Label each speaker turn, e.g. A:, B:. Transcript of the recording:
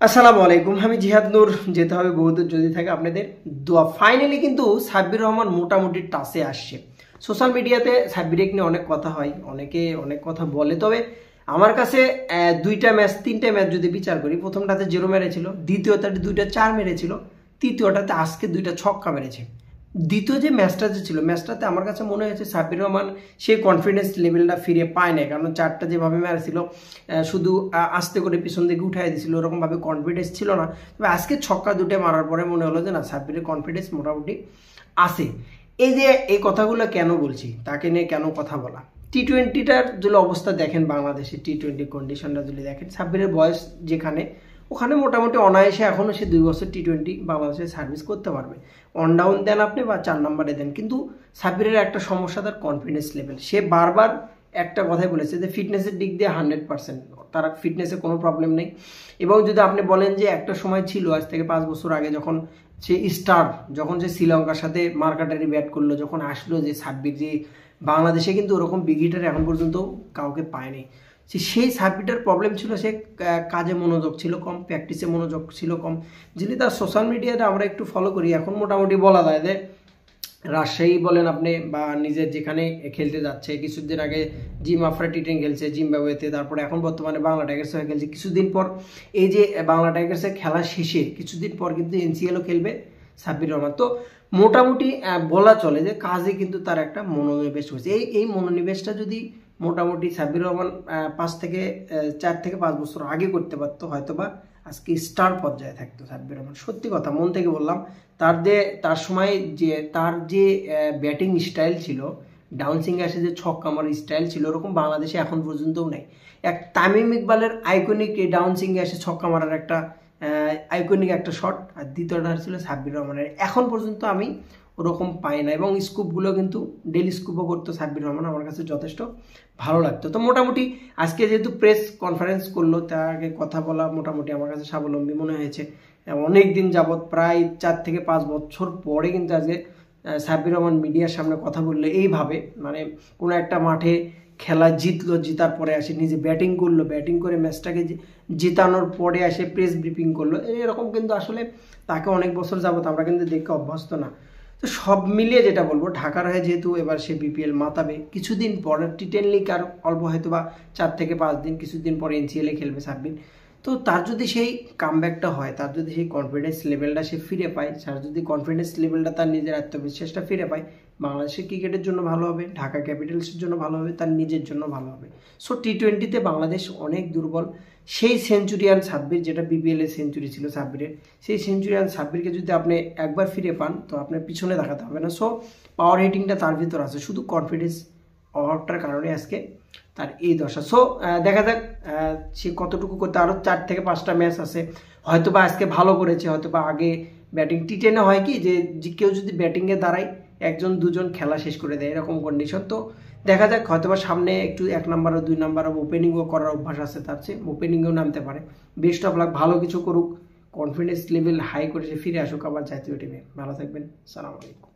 A: আসসালামু আলাইকুম, আমি জিহাদ নূর। যেতে হবে বহুদূর যদি থাকে আপনাদের দোয়া। ফাইনালি কিন্তু সাব্বির রহমান মোটামুটি টাসে আসছে। সোশ্যাল মিডিয়াতে সাব্বিরেক নিয়ে অনেক কথা হয়, অনেকে অনেক কথা বলে। তবে আমার কাছে দুইটা ম্যাচ তিনটা ম্যাচ যদি বিচার করি, প্রথমটাতে 0 মেরেছিল, দ্বিতীয়টাতে 2টা 4 মেরেছিল, তৃতীয়টাতে আজকে 2টা ছক্কা মেরেছে। দ্বিতীয় যে ম্যাচটা যে ছিল, ম্যাচটাতে আমার কাছে মনে হয়েছে সাব্বির রহমান সেই কনফিডেন্স লেভেলটা ফিরে পায় না। কারণ 4টা যেভাবে মেরেছিল শুধু আস্তে করে পিছন দিকে উঠাই দিয়েছিল, ওরকমভাবে কনফিডেন্স ছিল না। তবে আজকে ছক্কা 2টে মারার পরে মনে হলো যে না, সাব্বিরের কনফিডেন্স মোটামুটি আছে। এই যে এই কথাগুলো কেন বলছি, তাকে নিয়ে কেন কথা বলা, টি-20টার যদি অবস্থা দেখেন, বাংলাদেশের টি-20 কন্ডিশনটা যদি দেখেন, সাব্বিরের বয়স যেখানে, ওখানে মোটামুটি অনায়াসে এখনও সে 2 বছর টি-20 বাংলাদেশে সার্ভিস করতে পারবে। অন ডাউন দেন আপনি বা 4 নম্বরে দেন, কিন্তু সাব্বিরের একটা সমস্যা তার কনফিডেন্স লেভেল। সে বারবার একটা কথাই বলেছে যে ফিটনেসের দিক দিয়ে 100%, তার ফিটনেসে কোনো প্রবলেম নেই। এবং যদি আপনি বলেন যে একটা সময় ছিল, আজ থেকে 5 বছর আগে, যখন সে যখন সে শ্রীলঙ্কার সাথে মার্কাটারি ব্যাট করলো, যখন আসলো যে সাব্বির, যে বাংলাদেশে কিন্তু ওরকম বিগ হিটার এখন পর্যন্ত কাউকে পায়নি। সেই সাব্বিরটার প্রবলেম ছিল, সে কাজে মনোযোগ ছিল কম, প্র্যাকটিসে মনোযোগ ছিল কম। যদি তার সোশ্যাল মিডিয়াটা আমরা একটু ফলো করি, এখন মোটামুটি বলা যায় যে রাজশাহী বলেন আপনি, বা নিজের যেখানে খেলতে যাচ্ছে, কিছুদিন আগে জিম আফরা টি10 খেলছে জিম্বাবুয়েতে, তারপরে এখন বর্তমানে বাংলা টাইগার্স হয়ে খেলছে। কিছুদিন পর এই যে বাংলা টাইগার্সের খেলা শেষে কিছুদিন পর কিন্তু এনসিএলও খেলবে সাব্বির রহমান। তো মোটামুটি বলা চলে যে কাজে কিন্তু তার একটা মনোনিবেশ হয়েছে। এই মনোনিবেশটা যদি মোটামুটি সাব্বির রহমান 4 থেকে 5 বছর আগে করতে পারতো, হয়তো বা আজকে স্টার পর্যায়ে থাকতো সাব্বির রহমান। সত্যি কথা, মন থেকে বললাম। তার সময় তার যে ব্যাটিং স্টাইল ছিল, ডাউন সিঙ্গে আসে যে ছক্কা মারার স্টাইল ছিল, ওরকম বাংলাদেশে এখন পর্যন্তও নেই। এক তামিম ইকবালের আইকনিক ডাউন সিঙ্গে আসে ছক্কা মারার একটা আইকনিক একটা শট, আর দ্বিতীয়টা ছিল সাব্বির রহমানের। এখন পর্যন্ত আমি ওরকম পাই না। এবং স্কুপগুলো কিন্তু ডেলি স্কুপও করতো সাব্বির রহমান, আমার কাছে যথেষ্ট ভালো লাগতো। তো মোটামুটি আজকে যেহেতু প্রেস কনফারেন্স করলো, তার আগে কথা বলা মোটামুটি আমার কাছে স্বাবলম্বী মনে হয়েছে। অনেক দিন যাবৎ, প্রায় 4 থেকে 5 বছর পরে কিন্তু আজকে সাব্বির রহমান মিডিয়ার সামনে কথা বললো এইভাবে। মানে কোনো একটা মাঠে খেলা জিতলো, জিতার পরে আসে নিজে ব্যাটিং করলো, ব্যাটিং করে ম্যাচটাকে জিতানোর পরে আসে প্রেস ব্রিফিং করলো। এরকম কিন্তু আসলে তাকে অনেক বছর যাবত আমরা কিন্তু দেখে অভ্যস্ত না। তো সব মিলিয়ে যেটা বলবো, ঢাকার হয়ে যেহেতু এবার সে বিপিএল মাতাবে, কিছুদিন পর টি10 লিগ আর অল্প হয়তো বা 4 থেকে 5 দিন, কিছুদিন পরে এনসিএলে খেলবে সাব্বির। তো তার যদি সেই কামব্যাকটা হয়, তার যদি সেই কনফিডেন্স লেভেলটা সে ফিরে পায়, তার যদি কনফিডেন্স লেভেলটা, তার নিজের আত্মবিশ্বাসটা ফিরে পায়, বাংলাদেশের ক্রিকেটের জন্য ভালো হবে, ঢাকা ক্যাপিটালসের জন্য ভালো হবে, তার নিজের জন্য ভালো হবে। সো টি-20তে বাংলাদেশ অনেক দুর্বল। সেই সেঞ্চুরিয়ান সাব্বির, যেটা বিপিএলের সেঞ্চুরি ছিল সাব্বিরের, সেই সেঞ্চুরিয়ান সাব্বিরকে যদি আপনি একবার ফিরে পান, তো আপনার পিছনে দেখাতে হবে না। সো পাওয়ার হিটিংটা তার ভিতর আছে, শুধু কনফিডেন্স অভাবটার কারণে আজকে তার এই দশা। সো দেখা যাক সে কতটুকু করতে। আরও 4 থেকে 5টা ম্যাচ আছে, হয়তো বা আজকে ভালো করেছে, হয়তো বা আগে ব্যাটিং টি10 হয় কি যে কেউ যদি ব্যাটিংয়ে দাঁড়ায়, 1-2 খেলা শেষ করে দেয়, এরকম কন্ডিশন। তো দেখা যাক, হয়তো বা সামনে একটু 1 নাম্বার ও 2 নাম্বার ওপেনিংও করার অভ্যাস আছে তার চেয়ে, ওপেনিংয়েও নামতে পারে। বেস্ট অফ লাক, ভালো কিছু করুক, কনফিডেন্স লেভেল হাই করে সে ফিরে আসুক আবার জাতীয় টিমে। ভালো থাকবেন, সালাম আলাইকুম।